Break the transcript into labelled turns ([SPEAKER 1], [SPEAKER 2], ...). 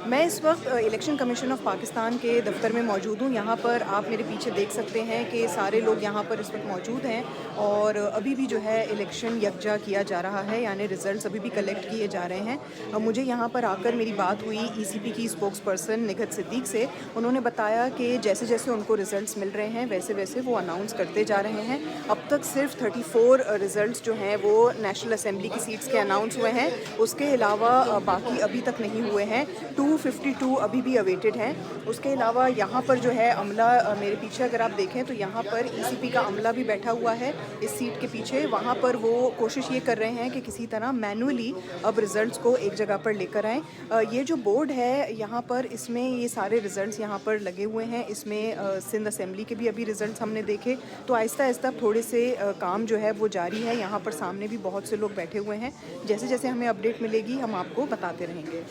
[SPEAKER 1] मैं इस वक्त इलेक्शन कमीशन ऑफ पाकिस्तान के दफ्तर में मौजूद हूँ। यहाँ पर आप मेरे पीछे देख सकते हैं कि सारे लोग यहाँ पर इस वक्त मौजूद हैं और अभी भी जो है इलेक्शन यकजा किया जा रहा है, यानी रिज़ल्ट्स अभी भी कलेक्ट किए जा रहे हैं। मुझे यहाँ पर आकर मेरी बात हुई ईसीपी की स्पोक्स पर्सन निगहत सिद्दीक से। उन्होंने बताया कि जैसे जैसे उनको रिज़ल्ट्स मिल रहे हैं वैसे वैसे वो अनाउंस करते जा रहे हैं। अब तक सिर्फ 34 रिज़ल्ट्स जो हैं वो नेशनल असम्बली की सीट्स के अनाउंस हुए हैं। उसके अलावा बाकी अभी तक नहीं हुए हैं। 252 अभी भी अवेटेड हैं। उसके अलावा यहाँ पर जो है अमला, मेरे पीछे अगर आप देखें तो यहाँ पर ईसीपी का अमला भी बैठा हुआ है इस सीट के पीछे। वहाँ पर वो कोशिश ये कर रहे हैं कि किसी तरह मैनुअली अब रिज़ल्ट्स को एक जगह पर लेकर आएँ। ये जो बोर्ड है यहाँ पर, इसमें ये सारे रिज़ल्ट्स यहाँ पर लगे हुए हैं। इसमें सिंध असम्बली के भी अभी रिज़ल्ट्स हमने देखे। तो आहिस्ता आहिस्ता थोड़े से काम जो है वो जारी है। यहाँ पर सामने भी बहुत से लोग बैठे हुए हैं। जैसे जैसे हमें अपडेट मिलेगी हम आपको बताते रहेंगे।